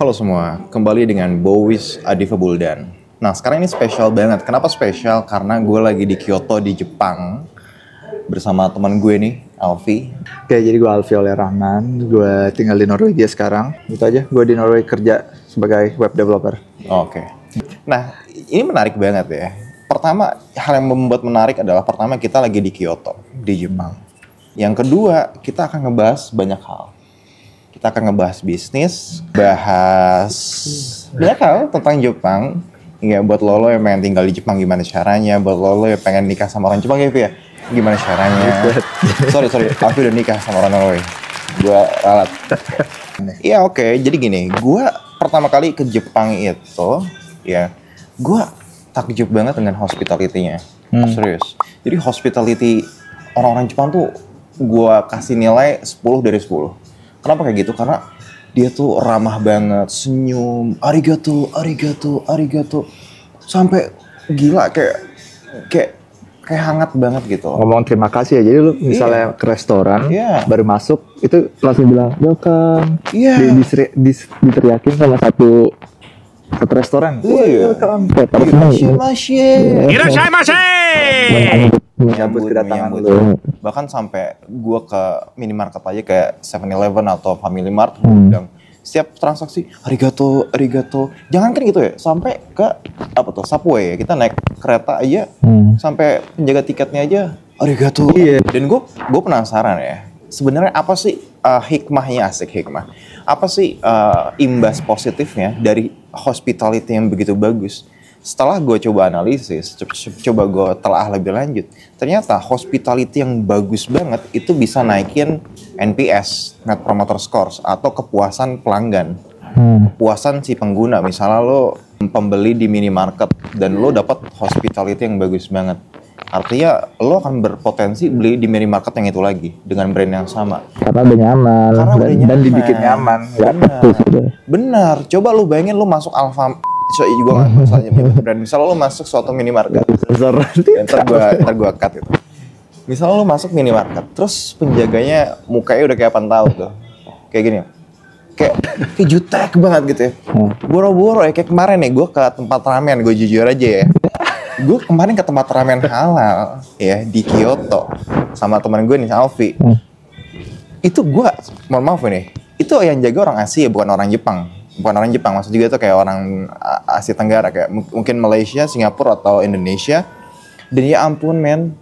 Halo semua, kembali dengan Bowis Adifa Buldan. Nah sekarang ini spesial banget. Kenapa spesial? Karena gue lagi di Kyoto di Jepang bersama teman gue nih, Alfi. Oke, jadi gue Alfi Oleh Rahman. Gue tinggal di Norwegia sekarang. Itu aja, gue di Norwegia kerja sebagai web developer. Oke. Nah ini menarik banget ya. Pertama, hal yang membuat menarik adalah pertama kita lagi di Kyoto, di Jepang. Yang kedua, kita akan ngebahas banyak hal. Kita akan ngebahas bisnis, bahas banyak hal tentang Jepang. Ya buat lo yang pengen tinggal di Jepang gimana caranya, buat lo yang pengen nikah sama orang Jepang ya, Vi, ya? Gimana caranya? sorry, aku udah nikah sama orang Norway. Gue ralat. Iya oke. Jadi gini, gue pertama kali ke Jepang itu, ya, gue takjub banget dengan hospitality-nya. Serius. Jadi hospitality orang-orang Jepang tuh gue kasih nilai 10 dari 10. Kenapa kayak gitu? Karena dia tuh ramah banget, senyum, arigato. Sampai gila kayak hangat banget gitu. Ngomong terima kasih ya. Jadi lu misalnya ke restoran, baru masuk itu langsung bilang welcome. Iya. Diteriakin sama satu restoran. Welcome. Menyambut kedatangan lu. Bahkan sampai gue ke minimarket aja kayak 7-Eleven atau Family Mart, bilang setiap transaksi arigato. Jangan kan gitu ya, sampai ke apa tuh Subway ya, kita naik kereta aja, sampai penjaga tiketnya aja arigato. Iya. Dan gue penasaran ya, sebenarnya apa sih hikmahnya, hikmah? Apa sih imbas positifnya dari hospitality yang begitu bagus? Setelah gue coba analisis, coba gue telah lebih lanjut, ternyata hospitality yang bagus banget itu bisa naikin NPS, Net Promoter Scores, atau kepuasan pelanggan. Kepuasan si pengguna, misalnya lo pembeli di minimarket dan lo dapat hospitality yang bagus banget. Artinya lo akan berpotensi beli di minimarket yang itu lagi dengan brand yang sama. Karena udah nyaman, dan dibikin nyaman. Benar. Coba lo bayangin lo masuk Alfamart. Juga nggak masalahnya brand. Misalnya lo masuk suatu minimarket, ntar gue cut itu. Misalnya lo masuk minimarket, terus penjaganya mukanya udah kayak apaan tahu tuh, kayak gini, kayak jutek banget gitu ya, boro-boro ya. Kayak kemarin nih gue ke tempat ramen, gue jujur aja ya, gue kemarin ke tempat ramen halal ya di Kyoto sama teman gue nih, Alfi. Itu gue, mohon maaf nih, itu yang jaga orang Asia bukan orang Jepang. Maksud juga itu kayak orang Asia Tenggara, kayak mungkin Malaysia, Singapura atau Indonesia. Dan ya ampun men,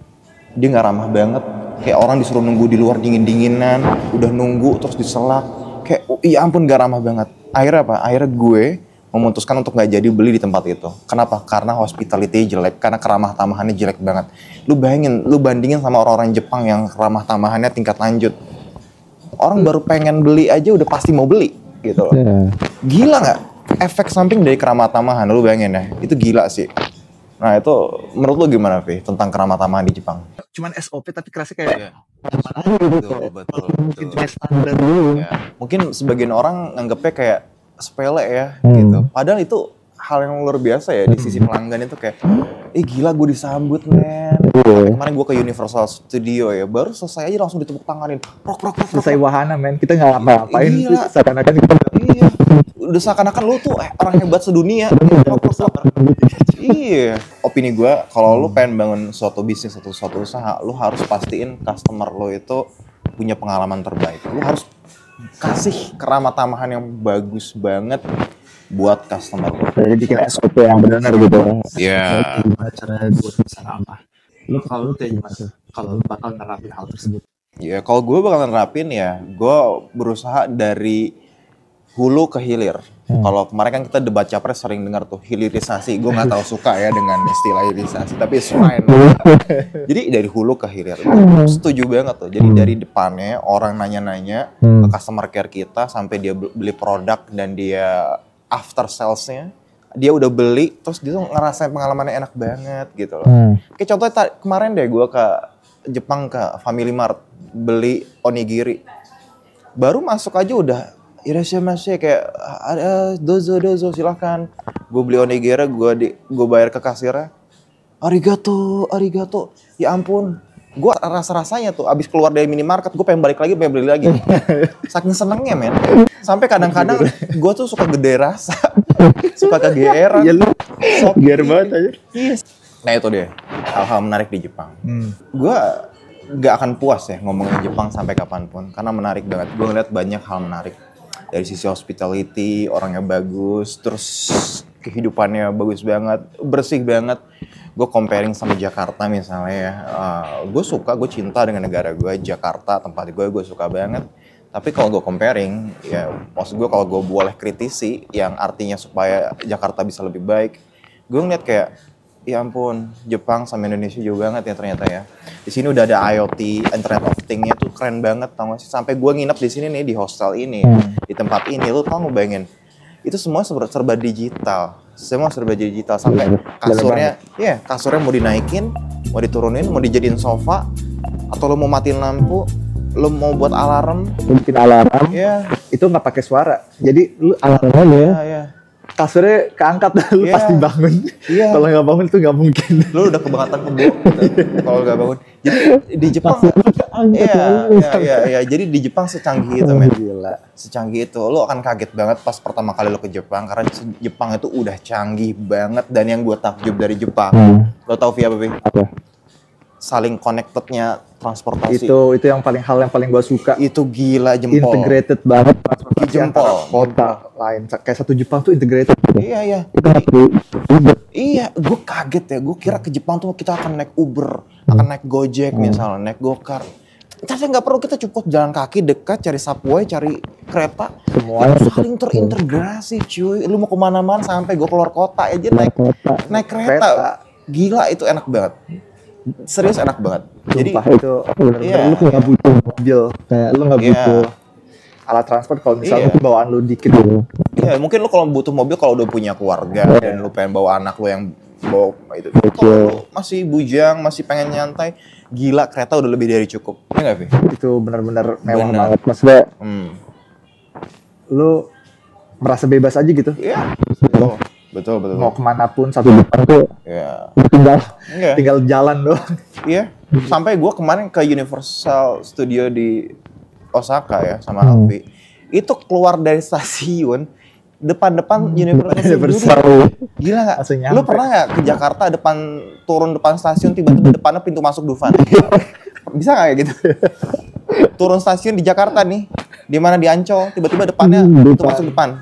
dia nggak ramah banget. Kayak orang disuruh nunggu di luar dingin-dinginan, udah nunggu terus diselak. Kayak ya ampun nggak ramah banget. Akhirnya apa? Akhirnya gue memutuskan untuk nggak jadi beli di tempat itu. Kenapa? Karena hospitality jelek, karena keramah tamahannya jelek banget. Lu bayangin, lu bandingin sama orang-orang Jepang yang keramah tamahannya tingkat lanjut. Orang baru pengen beli aja udah pasti mau beli gitu loh. Gila nggak efek samping dari keramah tamahan, lu bayangin ya, itu gila sih. Nah itu menurut lu gimana, Vi, tentang keramah tamahan di Jepang? Cuman SOP tapi kerasa kayak betul. Mungkin sebagian orang nganggepnya kayak sepele ya gitu, padahal itu hal yang luar biasa ya di sisi pelanggan. Itu kayak gila gue disambut men. Kemarin gue ke Universal Studio ya, baru selesai aja langsung ditepuk tanganin, prok. Selesai wahana men, kita nggak ngapa-ngapain, seakan-akan kita udah seakan-akan lu tuh orang hebat sedunia. Iya. Opini gue, kalau lu pengen bangun suatu bisnis atau suatu usaha, lu harus pastiin customer lo itu punya pengalaman terbaik. Lu harus kasih keramah tamahan yang bagus banget buat customer lo. Jadi bikin SOP yang benar gitu. Iya. Gimana cara buat usaha apa? Kalau lu kayak gimana? Kalau lu bakal nerapin hal tersebut? Ya kalau gue bakal nerapin ya, gue berusaha dari hulu ke hilir. Kalau kemarin kan kita debat capres sering dengar tuh hilirisasi. Gue nggak tahu suka ya dengan istilah hilirisasi, tapi it's fine. Jadi dari hulu ke hilir. Setuju banget tuh. Jadi dari depannya orang nanya-nanya ke customer care kita sampai dia beli produk dan dia after salesnya dia udah beli, terus dia tuh ngerasain pengalamannya enak banget gitu loh. Kayak contohnya kemarin deh gue ke Jepang ke Family Mart beli onigiri. Baru masuk aja udah irashimasu kayak ada dozo silahkan. Gue beli onigiri, gue bayar ke kasirnya. Arigato. Ya ampun. gue rasa-rasanya tuh abis keluar dari minimarket gue pengen balik lagi, pengen beli lagi. Saking senengnya men. Sampai kadang-kadang gue tuh suka gede rasa, suka kegeeran. Iya lu, gear banget aja. Yes. Nah itu deh hal-hal menarik di Jepang. Gue gak akan puas ya ngomongin Jepang sampai kapanpun karena menarik banget. Gue ngeliat banyak hal menarik dari sisi hospitality, orangnya bagus, terus kehidupannya bagus banget, bersih banget. Gue comparing sama Jakarta misalnya ya, gue cinta dengan negara gue, Jakarta tempat gue suka banget. Tapi kalau gue comparing, ya maksud gue kalau gue boleh kritisi, yang artinya supaya Jakarta bisa lebih baik, gue ngeliat kayak, ya ampun, Jepang sama Indonesia jauh banget ya ternyata ya. Di sini udah ada IoT, Internet of Things-nya tuh keren banget, tau gak sih? Sampai gue nginep di sini nih, di hostel ini, di tempat ini, lu tau ngebayangin, itu semua serba digital. Semua serba digital, sampai kasurnya mau dinaikin, mau diturunin, mau dijadiin sofa, atau lo mau matiin lampu, lo mau buat alarm, bikin alarm, itu nggak pakai suara, jadi lu alarmnya kasurnya keangkat, lu pasti bangun. Kalau nggak bangun itu nggak mungkin. Lu udah kebangetan kebo kalau nggak bangun. Jadi di Jepang, jadi di Jepang secanggih itu men. Gila. Secanggih itu, lu akan kaget banget pas pertama kali lu ke Jepang karena Jepang itu udah canggih banget. Dan yang gue takjub dari Jepang, lo tau via apa? Apa? Saling connectednya transportasi. Itu yang paling gue suka. Itu gila, jempol. Integrated banget transportasi Jempol. Kota lain. Kayak satu Jepang tuh integrated. Iya. Iya, gue kaget ya. Gue kira ke Jepang tuh kita akan naik Uber, akan naik Gojek misalnya, naik Gokar. Ternyata nggak perlu, kita cukup jalan kaki dekat, cari subway, cari kereta. Semuanya saling terintegrasi cuy. Lu mau kemana-mana sampai gue keluar kota aja naik kereta. Gila, itu enak banget. Serius enak banget. Jadi itu bener-bener lu nggak butuh mobil, kayak lu nggak butuh alat transport kalau misalnya bawaan lu dikit gitu. Iya, mungkin lu kalau butuh mobil kalau udah punya keluarga dan lu pengen bawa anak lu yang bawa itu. Kalau lu masih bujang, masih pengen nyantai, gila kereta udah lebih dari cukup. Iya nggak, Vi? Itu benar-benar mewah banget. Maksudnya lu merasa bebas aja gitu. Iya. Betul. Mau kemanapun satu Jepang tuh tinggal jalan doang. Iya. Sampai gue kemarin ke Universal Studio di Osaka ya sama Alfi. Itu keluar dari stasiun depan Universal. Gila nggak? Lu pernah nggak ke Jakarta turun depan stasiun tiba-tiba depannya pintu masuk Dufan? Bisa nggak kayak gitu? Turun stasiun di Jakarta nih, di mana di Ancol, tiba-tiba depannya pintu masuk depan.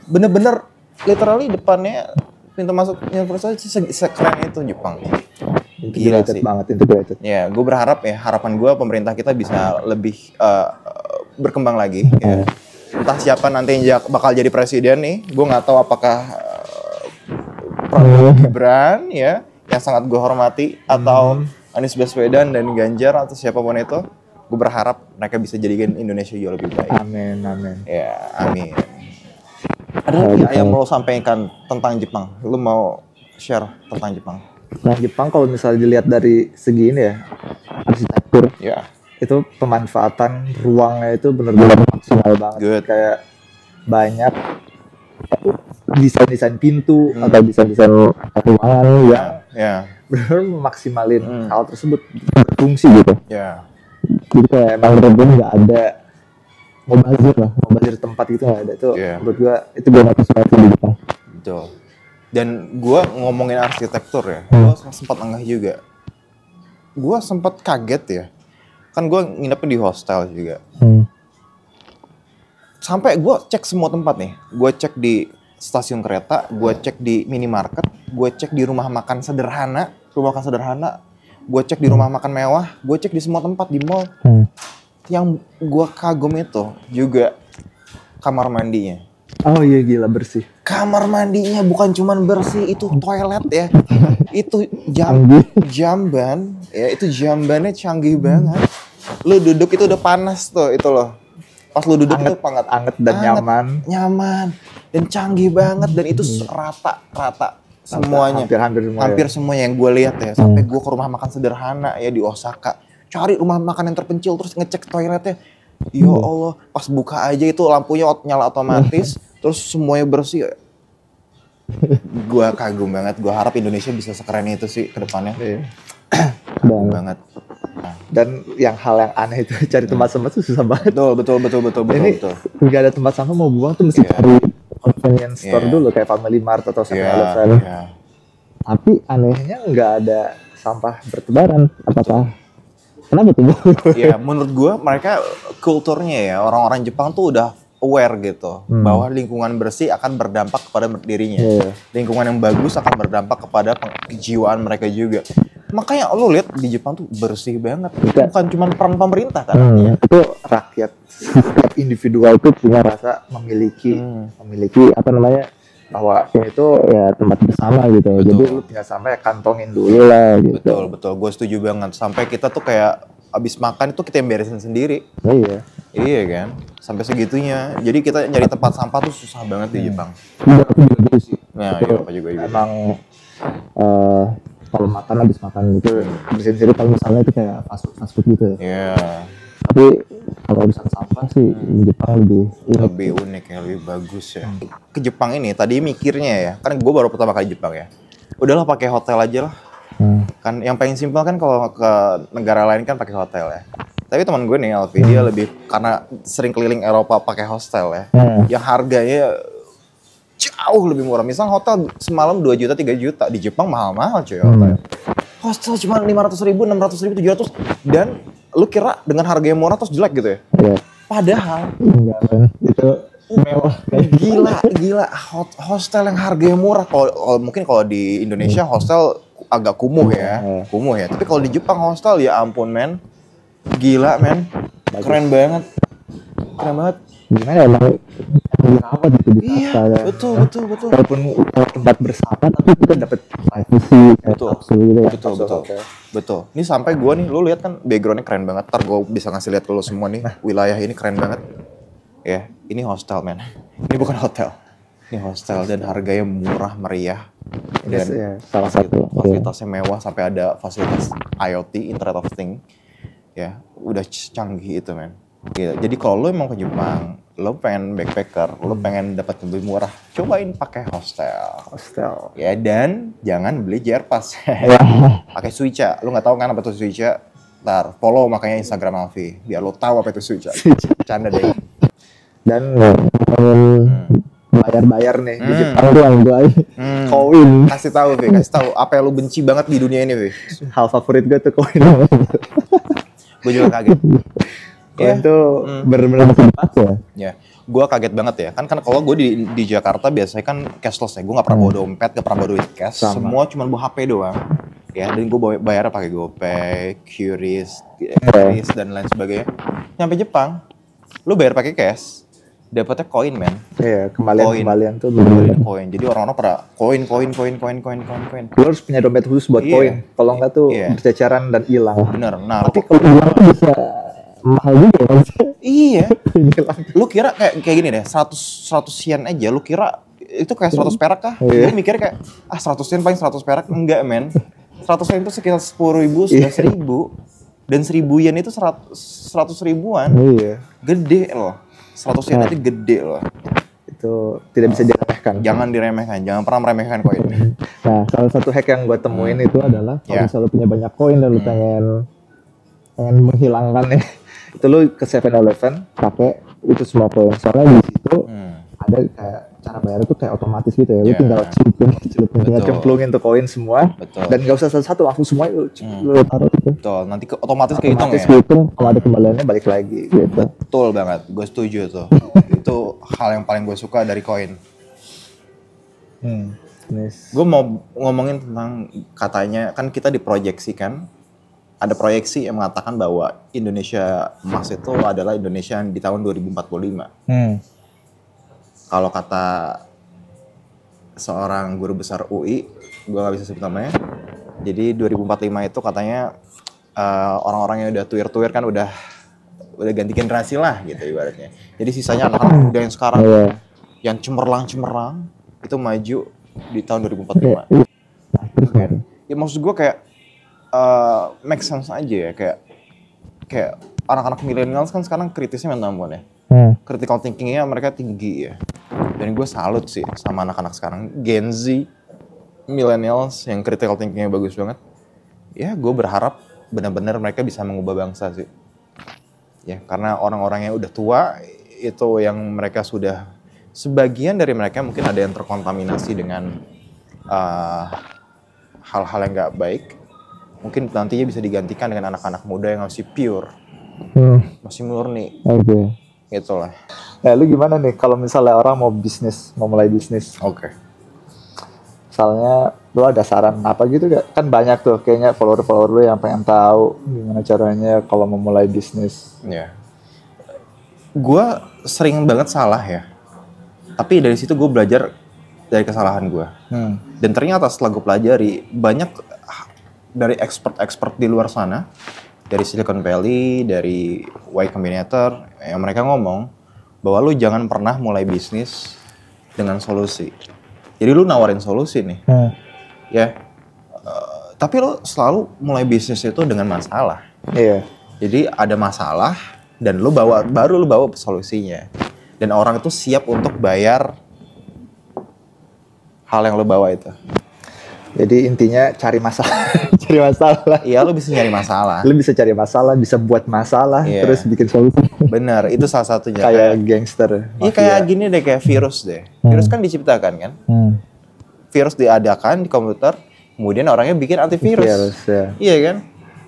Bener-bener literally depannya pintu masuk Universal sekeren itu Jepang. Gila sih. Integrated. Ya, gue berharap ya, harapan gue pemerintah kita bisa lebih berkembang lagi. Ya. Entah siapa nanti yang bakal jadi presiden nih, gue nggak tahu apakah Prabowo Gibran ya, yang sangat gue hormati, atau Anies Baswedan dan Ganjar atau siapapun itu. Gue berharap mereka bisa jadikan Indonesia jauh lebih baik. Amin. Ya, amin. Ada lagi yang mau lo sampaikan tentang Jepang? Lo mau share tentang Jepang? Nah, Jepang kalau misalnya dilihat dari segi ini ya, arsitektur, itu pemanfaatan ruangnya itu benar-benar maksimal banget. Good. Kayak banyak desain pintu atau desain ruangan benar-benar memaksimalin hal tersebut berfungsi gitu. Jadi kayak emang benar-benar nggak ada mubazir tempat gitu nggak ada. Itu menurut gua itu benar sesuatu di Jepang. Betul. Dan gua ngomongin arsitektur ya, gua sempat enggak juga. Gua sempat kaget ya. Kan gua nginepnya di hostel juga. Sampai gua cek semua tempat nih. Gua cek di stasiun kereta, gua cek di minimarket, gua cek di rumah makan sederhana, gua cek di rumah makan mewah, gua cek di semua tempat di mall. Yang gue kagum itu juga kamar mandinya. Oh iya, gila bersih. Kamar mandinya bukan cuman bersih, itu toilet ya. Itu jamban ya, itu jambannya canggih banget. Lu duduk itu udah panas tuh itu loh. Pas lu duduk itu anget dan nyaman dan canggih banget, dan itu rata semuanya. Hampir semuanya yang gue lihat ya. Sampai gue ke rumah makan sederhana ya di Osaka. Cari rumah makan yang terpencil terus ngecek toiletnya. Ya Allah, pas buka aja itu lampunya nyala otomatis, terus semuanya bersih. Gua kagum banget. Gua harap Indonesia bisa sekeren itu sih ke depannya. Kagum banget. Nah, Dan yang hal yang aneh itu cari tempat sampah tuh susah banget. Betul. Ini nggak ada tempat sampah mau buang tuh mesti cari convenience store dulu kayak Family Mart atau 7-Eleven. Tapi anehnya nggak ada sampah bertebaran. Apakah? Kenapa tuh? Ya menurut gue mereka kulturnya ya orang-orang Jepang tuh udah aware gitu bahwa lingkungan bersih akan berdampak kepada dirinya. Lingkungan yang bagus akan berdampak kepada kejiwaan mereka juga. Makanya lo lihat di Jepang tuh bersih banget. Bukan cuma peran pemerintah kan. Itu rakyat setiap individual tuh punya rasa memiliki apa namanya bahwa itu ya tempat bersama gitu. Betul. Jadi lu tinggal sampai kantongin dulu lah gitu. Betul. Gue setuju banget. Sampai kita tuh kayak abis makan itu kita yang beresin sendiri. Iya kan. Sampai segitunya. Jadi kita nyari tempat sampah tuh susah banget di Jepang. Aku juga gitu sih. Nah, iya, apa juga. Emang kalau makan habis makan gitu bersihin sendiri kalau misalnya itu kayak fast food gitu ya. Iya. Tapi kalau urusan sampah sih Jepang lebih unik ya, lebih bagus ya. Ke Jepang ini tadi mikirnya ya, kan gue baru pertama kali Jepang ya. Udahlah pakai hotel aja lah. Kan yang paling simpel kan kalau ke negara lain kan pakai hotel ya. Tapi teman gue nih Alfi dia lebih karena sering keliling Eropa pakai hostel ya. Yang harganya jauh lebih murah. Misal hotel semalam 2 juta, 3 juta. Di Jepang mahal-mahal cuy hotel. Hostel cuma 500 ribu, 600 ribu, 700. Dan lu kira dengan harga yang murah terus jelek gitu ya? Padahal enggak kan. Itu mewah. Gila. Hostel yang harganya murah. Mungkin kalau di Indonesia hostel agak kumuh ya. Tapi kalau di Jepang hostel ya ampun men. Gila men. Keren banget. Gimana emang dirawat gitu di hostel ya. Betul. Walaupun tempat bersahabat tapi kita dapat privacy Betul. Ini sampai gue nih, lu lihat kan backgroundnya keren banget. Ntar gue bisa ngasih lihat ke lu semua nih. Wilayah ini keren banget. Ya, ini hostel men. Ini bukan hotel. Ini hostel dan harganya murah meriah. Dan salah satu fasilitasnya mewah sampai ada fasilitas IoT, Internet of Things. Ya, udah canggih itu men. Gila. Jadi kalau lo emang ke Jepang, lo pengen backpacker, lo pengen dapat lebih murah, cobain pakai hostel. Ya dan jangan beli JR Pass. Pakai Suica. Lo nggak tahu kan apa itu Suica? Ntar follow makanya Instagram Alfi biar lo tahu apa itu Suica. Canda deh. Dan bayar nih di Jepang tuh yang gue koin. Kasih tahu apa yang lo benci banget di dunia ini, Vi. Hal favorit gue tuh koin. Gue juga kaget. Koin tuh bener-bener dipakai ya. Gue kaget banget ya. Kan kalau gue di Jakarta biasanya kan cashless ya. Gue nggak pernah bawa dompet, nggak pernah bawa duit cash. Semua cuma bawa HP doang. Ya, dan gue bayar pakai GoPay, QRIS, dan lain sebagainya. Nyampe Jepang, lu bayar pakai cash, dapetnya koin men. Iya, kembalian tuh koin. Jadi orang-orang pada koin. Lu harus punya dompet khusus buat koin. Kalau nggak tuh berceceran dan hilang. Bener. Nah, tapi kalau hilang tuh bisa mahal juga kan? Iya. Lu kira kayak gini deh, 100 yen aja lu kira itu kayak 100 perak kah? Lu mikir kayak 100 yen paling 100 perak. Enggak men. 100 yen itu sekitar 10.000, sudah 1.000. Dan 1.000 yen itu 100 ribuan. Iya. Gede loh. 100 yen itu gede loh. Itu tidak bisa diremehkan. Jangan diremehkan, jangan pernah meremehkan koin. Nah, salah satu hack yang gue temuin itu adalah kalau misalnya lu punya banyak koin dan lu pengen menghilangkannya, itu lu ke 7-Eleven pakai itu semua koin. Soalnya di situ ada kayak cara bayar itu kayak otomatis gitu ya. Lu tinggal celupin, cemplungin tuh koin semua. Betul. Dan nggak usah satu-satu, langsung semua lu taruh gitu. Betul. Nanti otomatis kehitung ya. Kalau ada kembaliannya balik lagi gitu. Betul banget. Gue setuju tuh. Itu hal yang paling gue suka dari koin. Gue mau ngomongin tentang katanya kan kita diproyeksikan. Ada proyeksi yang mengatakan bahwa Indonesia emas itu adalah Indonesia di tahun 2045. Kalau kata seorang guru besar UI, gue gak bisa sebut namanya. Jadi 2045 itu katanya orang-orang yang udah tuir-tuir kan udah ganti generasi lah gitu ibaratnya. Jadi sisanya anak-anak muda yang sekarang yang cemerlang itu maju di tahun 2045. Ya maksud gue kayak make sense aja ya kayak anak-anak milenial kan sekarang kritisnya minta ampun ya. Critical thinkingnya mereka tinggi ya. Dan gue salut sih sama anak-anak sekarang Gen Z, millennials yang critical thinkingnya bagus banget. Ya gue berharap benar-benar mereka bisa mengubah bangsa sih. Ya, karena orang-orang yang udah tua itu yang mereka sudah, sebagian dari mereka mungkin ada yang terkontaminasi dengan hal-hal yang nggak baik. Mungkin nantinya bisa digantikan dengan anak-anak muda yang masih pure, masih murni. Oke. Gitu lah. Nah, lu gimana nih kalau misalnya orang mau mulai bisnis? Oke. Misalnya lu ada saran apa gitu gak? Kan banyak tuh kayaknya follower lu yang pengen tahu gimana caranya kalau mau mulai bisnis. Ya. Gue sering banget salah ya. Tapi dari situ gue belajar dari kesalahan gue. Dan ternyata setelah gue pelajari, banyak dari expert di luar sana, dari Silicon Valley, dari Y Combinator, yang mereka ngomong bahwa lu jangan pernah mulai bisnis dengan solusi. Jadi lu nawarin solusi nih, ya. Tapi lu selalu mulai bisnis itu dengan masalah. Iya. Jadi ada masalah dan baru lu bawa solusinya. Dan orang itu siap untuk bayar hal yang lu bawa itu. Jadi intinya cari masalah, cari masalah. Iya, lu bisa nyari masalah. Lu bisa cari masalah, bisa buat masalah, terus bikin solusi. Benar, itu salah satunya. Kayak gangster. Iya, kayak gini deh, kayak virus deh. Virus kan diciptakan kan? Virus diadakan di komputer, kemudian orangnya bikin antivirus. Ya. Iya kan?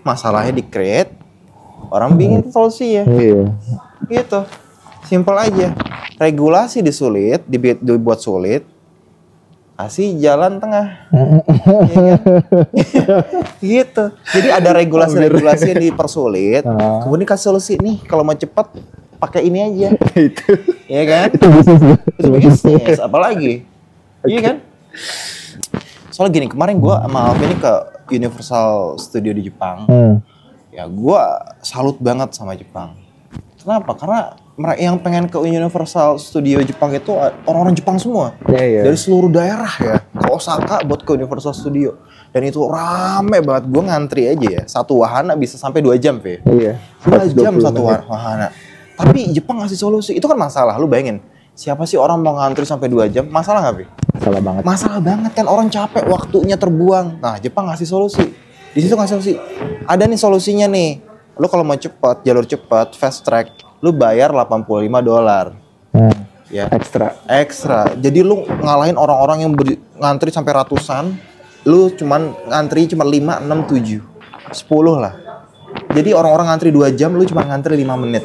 Masalahnya di-create, orang bikin solusinya. Iya. Gitu. Simpel aja. Regulasi dibuat sulit, kasih jalan tengah. Ya kan? Gitu. Jadi ada regulasi-regulasi yang dipersulit, kemudian kasih solusi nih, kalau mau cepat pakai ini aja. Itu. Iya kan? Itu bisnis, apalagi. Iya kan? Soalnya gini, kemarin gue sama Alvin ini ke Universal Studio di Jepang. Ya gue salut banget sama Jepang. Kenapa? Karena yang pengen ke Universal Studio Jepang itu orang-orang Jepang semua. Dari seluruh daerah ya. Ke Osaka buat ke Universal Studio. Dan itu rame banget. Gue ngantri aja ya. Satu wahana bisa sampai 2 jam, Fe. Iya. 2 jam satu wahana. Tapi Jepang ngasih solusi. Itu kan masalah. Lu bayangin. Siapa sih orang mau ngantri sampai 2 jam? Masalah nggak, Fe? Masalah banget. Masalah banget kan. Orang capek. Waktunya terbuang. Nah, Jepang ngasih solusi. Di situ ngasih solusi. Ada nih solusinya nih. Lu kalau mau cepet, jalur cepet, fast track, lu bayar $85. Ya. Ekstra. Jadi lu ngalahin orang-orang yang ngantri sampai ratusan, lu cuman ngantri cuma 5, 6, 7, 10 lah. Jadi orang-orang ngantri 2 jam, lu cuma ngantri 5 menit.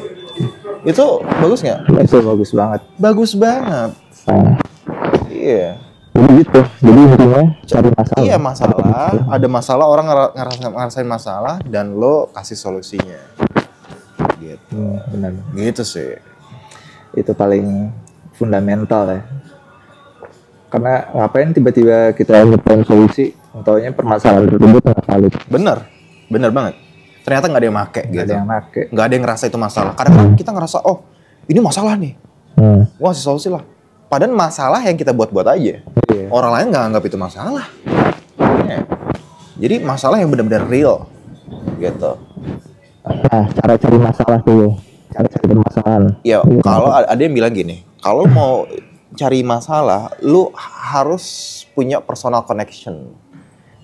Itu bagus nggak? Itu bagus banget. Bagus banget. Iya. Jadi gitu. Jadi intinya cari masalah. Iya, masalah. Ada masalah, orang ngerasain masalah dan lo kasih solusinya. Gitu. Benar. Gitu sih. Itu paling fundamental ya. Karena ngapain tiba-tiba kita ngepen solusi, taunya permasalahan tersebut nggak valid. Bener banget. Ternyata nggak ada yang make gitu. Nggak ada yang ngerasa itu masalah. Kadang-kadang kita ngerasa, oh ini masalah nih. Wah, kasih solusi lah. Padahal masalah yang kita buat-buat aja. Orang lain nggak anggap itu masalah. Ya. Jadi masalah yang benar-benar real. Gitu. Nah, cara cari masalah tuh. Cara cari permasalahan. Ya, kalau ada yang bilang gini, kalau mau cari masalah, lu harus punya personal connection.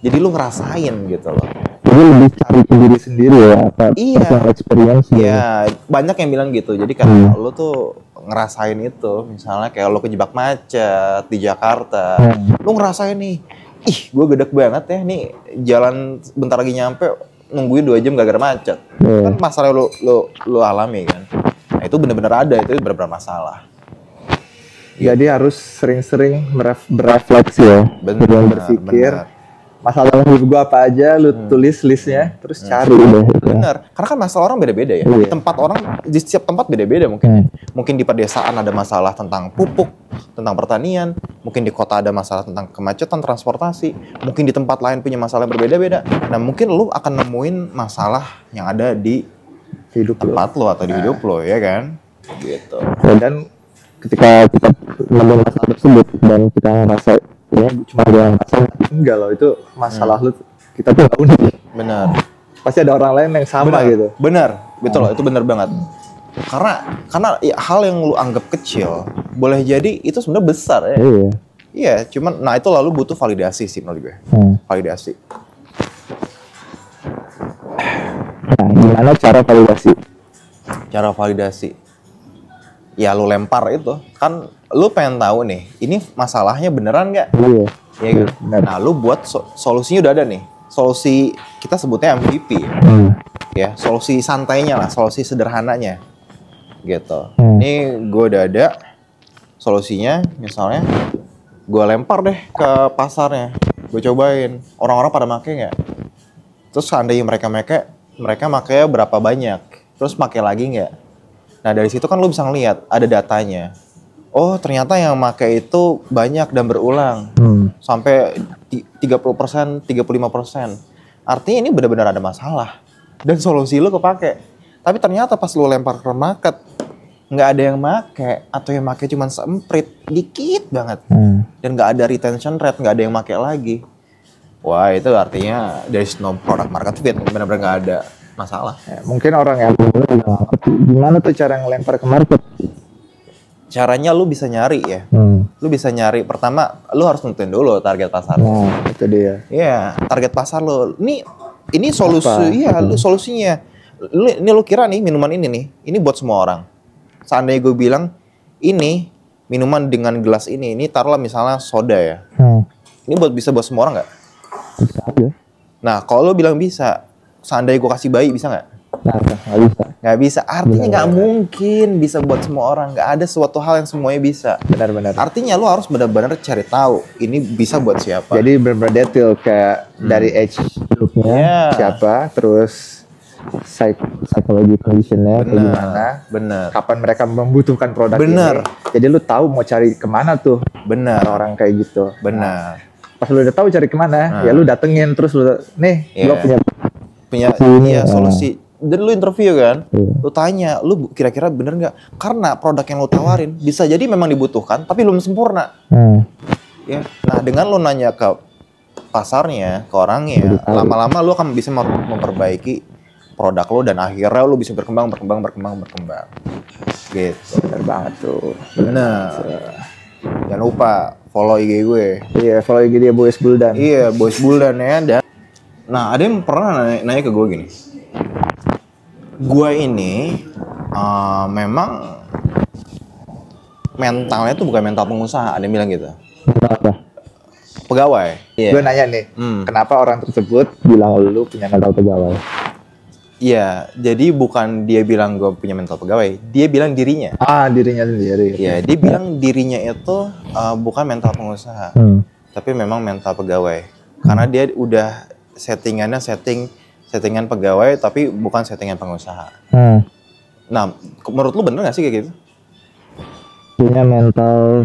Jadi lu ngerasain gitu loh. Jadi lebih cari diri sendiri ya, personal experience. Iya, banyak yang bilang gitu. Jadi karena lu tuh ngerasain itu, misalnya kayak lu kejebak macet di Jakarta, lu ngerasain nih, ih gue gedek banget ya nih, jalan bentar lagi nyampe, nungguin 2 jam gara-gara macet. Kan masalah lu alami kan. Nah itu bener-bener ada, itu bener-bener masalah. Jadi harus sering-sering berefleksi ya, berpikir. Masalah hidup gue apa aja, lu tulis listnya, terus cari deh. Bener, karena kan masalah orang beda-beda ya. Di setiap tempat beda-beda mungkin. Mungkin di pedesaan ada masalah tentang pupuk, tentang pertanian. Mungkin di kota ada masalah tentang kemacetan, transportasi. Mungkin di tempat lain punya masalah yang berbeda-beda. Nah mungkin lu akan nemuin masalah yang ada di tempat lu atau di hidup lu, ya kan? Gitu. Dan ketika kita menemukan masalah tersebut dan kita ngerasa ya cuma ada yang masalah, enggak loh, itu masalah lu, kita tuh gak unik. Benar. Pasti ada orang lain yang sama gitu. Benar, betul loh, itu benar banget. Karena ya, hal yang lu anggap kecil boleh jadi itu sebenarnya besar ya. Iya, cuman nah itu lalu butuh validasi sih menurut gue. Validasi. Gimana cara validasi? Cara validasi, ya lu lempar itu kan, lu pengen tahu nih ini masalahnya beneran nggak? Iya. Ya kan? Benar. Nah lu buat solusinya udah ada nih, solusi kita sebutnya MVP ya, solusi santainya lah, solusi sederhananya gitu. Ini gue udah ada solusinya, misalnya gue lempar deh ke pasarnya, gue cobain orang-orang pada make nggak, terus seandainya mereka makanya berapa banyak, terus make lagi nggak. Nah dari situ kan lu bisa ngeliat ada datanya, oh ternyata yang make itu banyak dan berulang sampai 30%, 35%, artinya ini benar-benar ada masalah dan solusi lu kepake. Tapi ternyata pas lu lempar ke market nggak ada yang make, atau yang make cuma seemprit dikit banget, dan nggak ada retention rate, nggak ada yang make lagi. Wah itu artinya there is no product market fit, benar-benar nggak ada masalah. Ya, mungkin orang yang belum ngerti gimana tuh cara ngelempar ke market. Caranya lu bisa nyari ya, lu bisa nyari, pertama lu harus nentuin dulu target pasar. Nah itu dia. Iya, target pasar lu. Ini solusi, iya lu solusinya. Lu kira nih minuman ini buat semua orang. Seandainya gue bilang ini minuman dengan gelas ini taruhlah misalnya soda ya. Ini bisa buat semua orang nggak? Bisa aja. Nah kalau lu bilang bisa, seandainya gue kasih bayi bisa nggak? Nah, nggak bisa. Nggak bisa. Artinya nggak mungkin bisa buat semua orang. Nggak ada suatu hal yang semuanya bisa. Benar-benar. Artinya lu harus benar-benar cari tahu ini bisa buat siapa. Jadi benar-benar detail kayak dari age groupnya siapa, terus psychology conditionnya kayak gimana, bener. Kapan mereka membutuhkan produk bener. ini. Jadi lu tahu mau cari kemana tuh, bener. Orang kayak gitu. Bener. Nah, pas lu udah tahu cari kemana, ya lu datengin terus lu nih, lu punya solusi. Dan lu interview kan, lu tanya, lu kira-kira bener nggak? Karena produk yang lu tawarin bisa jadi memang dibutuhkan, tapi belum sempurna. Ya, nah dengan lu nanya ke pasarnya, ke orangnya, lama-lama lu akan bisa memperbaiki produk lo dan akhirnya lo bisa berkembang. Gitu. Bener banget tuh. Bener. Jangan lupa follow IG gue. Iya, follow IG dia Boys Buldan. Iya, Boys Buldan ya. Nah, ada yang pernah nanya ke gue gini. Gue ini memang mentalnya tuh bukan mental pengusaha. Ada yang bilang gitu. Apa? Pegawai. Gue nanya nih, kenapa orang tersebut bilang lu punya mental pegawai? Iya, jadi bukan dia bilang gue punya mental pegawai, dia bilang dirinya. Dirinya sendiri. Iya, dia bilang dirinya itu bukan mental pengusaha, tapi memang mental pegawai. Karena dia udah settingan pegawai, tapi bukan settingan pengusaha. Nah, menurut lu bener nggak sih kayak gitu? Punya mental.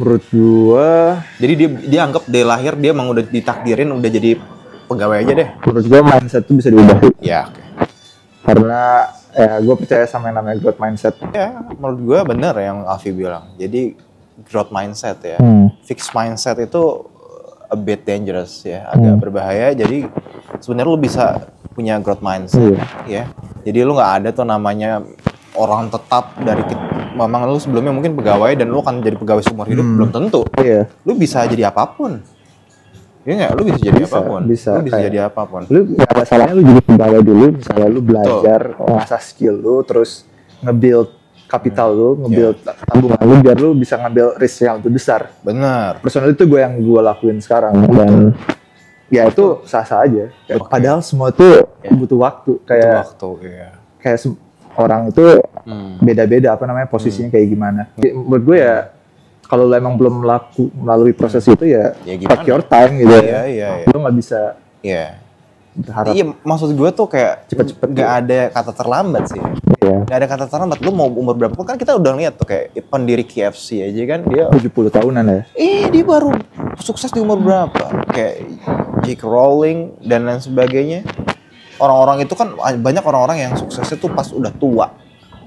Menurut gua, jadi dia anggap dari lahir dia emang udah ditakdirin udah jadi pegawai aja deh. Menurut gue mindset itu bisa diubah. Ya. Karena gue percaya sama yang namanya growth mindset. Ya, menurut gue bener yang Alfi bilang. Jadi growth mindset ya. Fixed mindset itu a bit dangerous ya, agak berbahaya. Jadi sebenarnya lu bisa punya growth mindset ya. Jadi lu nggak ada tuh namanya orang tetap dari memang lu sebelumnya mungkin pegawai dan lu akan jadi pegawai seumur hidup, belum tentu. Lu bisa jadi apapun. Iya nggak? Lu bisa jadi apapun. Lu bisa jadi apapun. Lu nggak masalahnya lu jadi pegawai dulu, misalnya lu belajar, ngasah skill lu, terus nge-build kapital lu, nge-build tabungan lu biar lu bisa ngambil risk yang lebih besar. Benar. Personal itu gue yang gue lakuin sekarang dan ya itu sah-sah aja. Padahal semua itu butuh waktu. Kayak orang itu beda-beda posisinya kayak gimana. Menurut gue ya kalau lo emang belum melalui proses itu ya take your time gitu. Iya. Lo nggak bisa. Berharap. Iya, maksud gue tuh kayak cepet-cepet. Gak ada kata terlambat sih. Gak ada kata terlambat. Lu mau umur berapa pun kan kita udah lihat tuh kayak pendiri KFC aja kan dia 70 tahunan ya. Dia baru sukses di umur berapa? Kayak J.K. Rowling dan lain sebagainya. Orang-orang itu kan banyak orang-orang yang suksesnya tuh pas udah tua.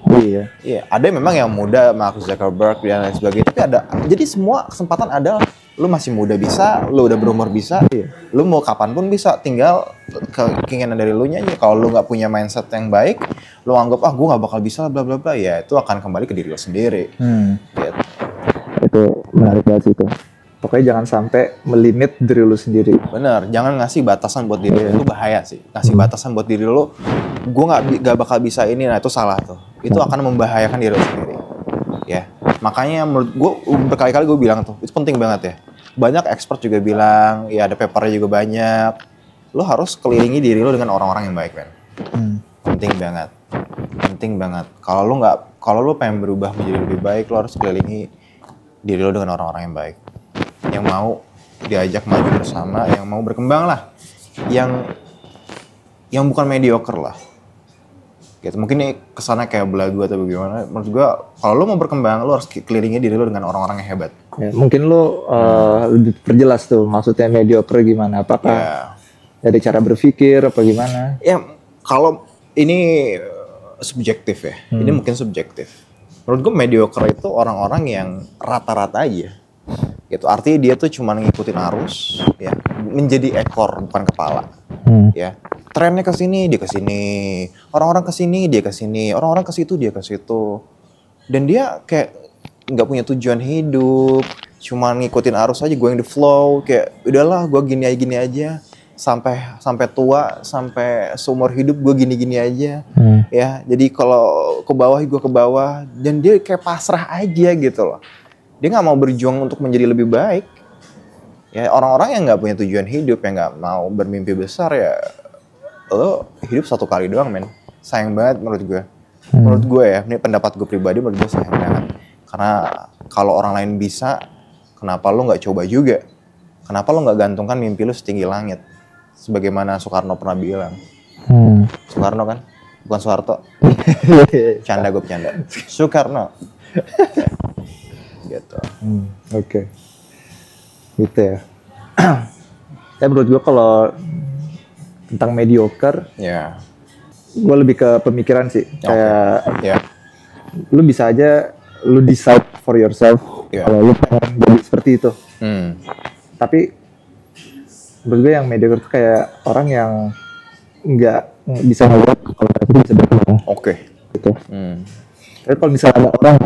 Iya, ada memang yang muda, Mark Zuckerberg dan lain sebagainya. Tapi ada, jadi semua kesempatan ada. Lu masih muda bisa, lu udah berumur bisa, lu mau kapanpun bisa. Tinggal keinginan dari lu nya aja. Kalau lu nggak punya mindset yang baik, lu anggap gue nggak bakal bisa, bla bla bla. Ya itu akan kembali ke diri lu sendiri. Gitu. Itu menarik banget sih itu. Pokoknya jangan sampai melimit diri lu sendiri. Bener, jangan ngasih batasan buat diri lu. Itu bahaya sih. Ngasih batasan buat diri lu, gue nggak bakal bisa ini, nah itu salah tuh. Itu akan membahayakan diri lu sendiri. Ya, makanya menurut gue berkali-kali gue bilang tuh, itu penting banget ya. Banyak expert juga bilang, ya ada papernya juga banyak. Lu harus kelilingi diri lu dengan orang-orang yang baik, kan. Penting banget. Kalau lu pengen berubah menjadi lebih baik, lu harus kelilingi diri lu dengan orang-orang yang baik. Yang mau diajak maju bersama, yang mau berkembang lah, yang bukan mediocre lah. Gitu. Mungkin ini kesana kayak belagu atau bagaimana. Menurut gue, kalau lo mau berkembang, lo harus kelilingi diri lo dengan orang-orang yang hebat. Ya, mungkin lo lebih perjelas tuh maksudnya mediocre gimana? Apakah dari cara berpikir apa gimana? Ya, kalau ini subjektif ya. Ini mungkin subjektif. Menurut gue mediocre itu orang-orang yang rata-rata aja. Gitu. Artinya dia tuh cuma ngikutin arus, ya, menjadi ekor bukan kepala. Ya, trennya ke sini dia ke sini, orang-orang ke sini dia ke sini, orang-orang ke situ dia ke situ. Dan dia kayak nggak punya tujuan hidup, cuma ngikutin arus aja, going the flow. Kayak udahlah, gue gini aja sampai tua, sampai seumur hidup gue gini aja. Ya, jadi kalau ke bawah gue ke bawah, dan dia kayak pasrah aja gitu loh. Dia nggak mau berjuang untuk menjadi lebih baik. Ya, orang-orang yang nggak punya tujuan hidup, yang nggak mau bermimpi besar, ya lo hidup satu kali doang, men. Sayang banget menurut gue. Menurut gue ya, ini pendapat gue pribadi, menurut gue sayang banget. Karena kalau orang lain bisa, kenapa lo nggak coba juga? Kenapa lo nggak gantungkan mimpi lo setinggi langit? Sebagaimana Soekarno pernah bilang. Soekarno kan? Bukan Soeharto. Canda, gue bercanda. Soekarno. Gitu. Oke. Gitu ya. Ya menurut gue kalau tentang mediocre, ya, gue lebih ke pemikiran sih. Kayak lu bisa aja lu decide for yourself kalau lu pengen jadi seperti itu. Tapi menurut gue yang mediocre itu kayak orang yang nggak bisa ngeliat kalau itu bisa berkembang. Gitu. Tapi kalau misalnya ada orang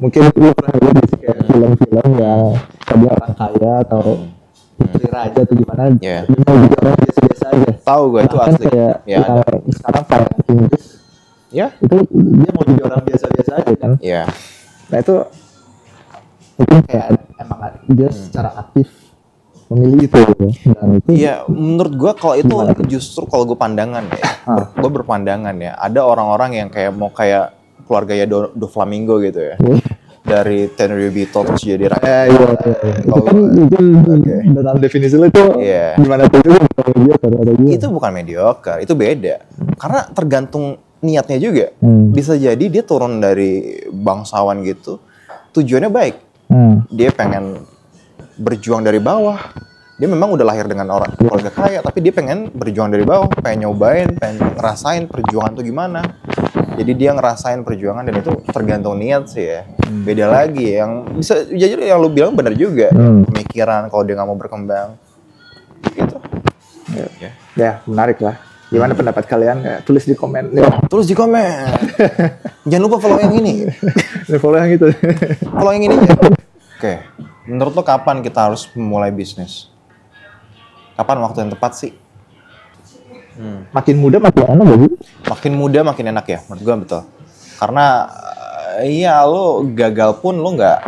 mungkin lu pernah lihat sih kayak film-film yang ada orang kaya atau putri raja atau gimana, dia mau jadi orang biasa-biasa aja. Tahu gue itu asli. Kayak sekarang Pak Inggris, itu dia mau jadi orang biasa-biasa aja kan. Nah itu mungkin kayak emang dia secara aktif memilih itu. Iya, menurut gue kalau itu justru kalau gue pandangan ya, gue berpandangan ya, ada orang-orang yang kayak mau kayak keluarganya Do Flamingo gitu ya. Dari Tenry Beatles terus jadi rakyat. Itu kan mungkin dalam definisi lo itu gimana tuh itu bukan mediocre, itu beda. Karena tergantung niatnya juga. Bisa jadi dia turun dari bangsawan gitu, tujuannya baik. Dia pengen berjuang dari bawah. Dia memang udah lahir dengan orang keluarga kaya, tapi dia pengen berjuang dari bawah, pengen nyobain, pengen ngerasain perjuangan itu gimana. Jadi dia ngerasain perjuangan, dan itu tergantung niat sih ya. Beda lagi, yang bisa jadi yang lu bilang benar juga. Pemikiran kalau dia nggak mau berkembang, gitu. Ya menarik lah. Gimana pendapat kalian? Ya, tulis di komen. Tulis di komen. Jangan lupa follow yang ini. Follow yang itu. Follow yang ini aja. Oke. Menurut lo kapan kita harus memulai bisnis? Kapan waktu yang tepat sih? Makin muda makin enak gak sih? Makin muda makin enak ya, menurut gue betul. Karena lo gagal pun lo nggak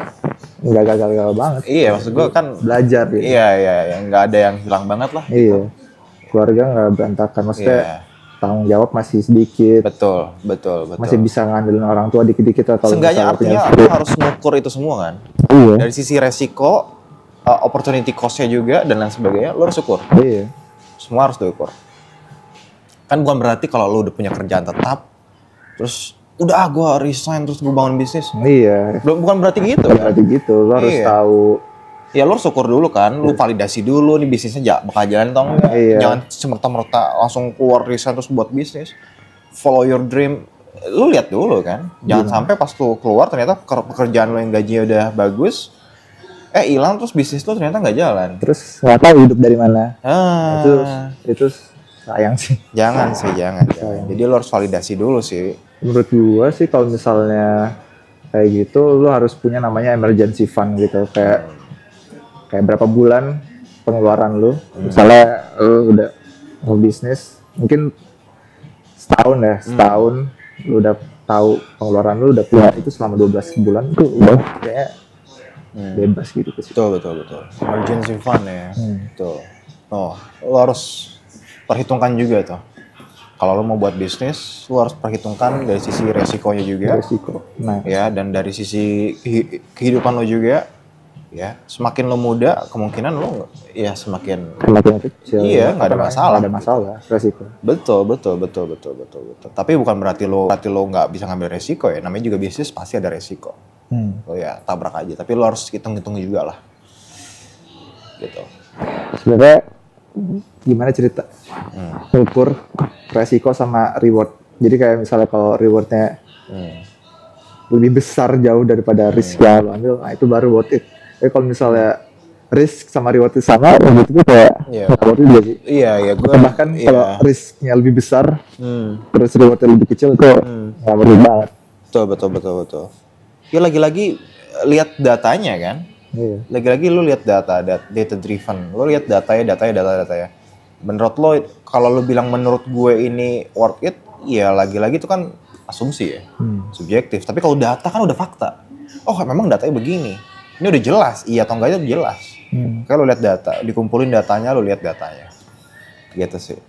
gagal banget. Iya, maksud gue kan belajar gitu. Iya, nggak ada yang hilang banget lah. Iya, keluarga nggak berantakan, maksudnya tanggung jawab masih sedikit. Betul. Masih bisa ngandelin orang tua dikit-dikit atau seenggaknya artinya lo harus ngukur itu semua kan. Iya. Dari sisi resiko, opportunity cost-nya juga dan lain sebagainya, lo harus ukur. Iya. Semua harus diukur. Kan bukan berarti kalau lo udah punya kerjaan tetap, terus udah gue resign terus gue bangun bisnis. Iya. Bukan berarti gitu. Bukan berarti gitu. Lo harus tahu. Ya lo harus syukur dulu kan. Lo validasi dulu nih bisnisnya bakal jalan atau enggak. Jangan semerta-merta langsung keluar resign terus buat bisnis. Follow your dream. Lo lihat dulu kan. Jangan sampai pas lo keluar ternyata pekerjaan lo yang gajinya udah bagus, hilang terus bisnis lo ternyata nggak jalan. Terus nggak tahu hidup dari mana. Itu sayang sih. Jangan. Jadi lo harus validasi dulu sih. Menurut gua sih kalau misalnya kayak gitu, lo harus punya namanya emergency fund gitu. Kayak kayak berapa bulan pengeluaran lu. Misalnya lu udah mau bisnis, mungkin setahun lu udah tahu pengeluaran lu udah keluar itu selama 12 bulan tuh udah kayak bebas gitu ke situ. Betul. Emergency fund ya. Tuh. Oh, lo harus perhitungkan juga tuh. Kalau lo mau buat bisnis, lo harus perhitungkan dari sisi resikonya juga. Resiko. Nah, ya, dan dari sisi kehidupan lo juga. Ya, semakin lo muda, kemungkinan lo ya semakin kecil. Iya, nggak ada masalah. Nggak ada masalah, resiko. Betul. Tapi bukan berarti lo nggak bisa ngambil resiko ya. Namanya juga bisnis pasti ada resiko. Lo ya tabrak aja. Tapi lo harus hitung-hitung juga lah. Gitu. Sebenarnya gimana cerita ukur resiko sama reward. Jadi kayak misalnya kalau rewardnya lebih besar jauh daripada risk yang lo ambil, nah itu baru worth it. Kalau misalnya risk sama reward itu sama, menurut gue kayak worth it juga sih. Iya, gue bahkan kalau risknya lebih besar, terus rewardnya lebih kecil itu nggak worth it banget. Betul. Ya lagi-lagi lihat datanya kan. Iya. Lagi-lagi lu lihat data driven. Lu lihat datanya. Menurut lo, kalau lu bilang menurut gue ini worth it, ya lagi-lagi itu kan asumsi ya, subjektif. Tapi kalau data kan udah fakta. Oh memang datanya begini. Ini udah jelas, iya atau enggaknya udah jelas. Kalau lu lihat data, dikumpulin datanya, lu lihat datanya. Gitu sih.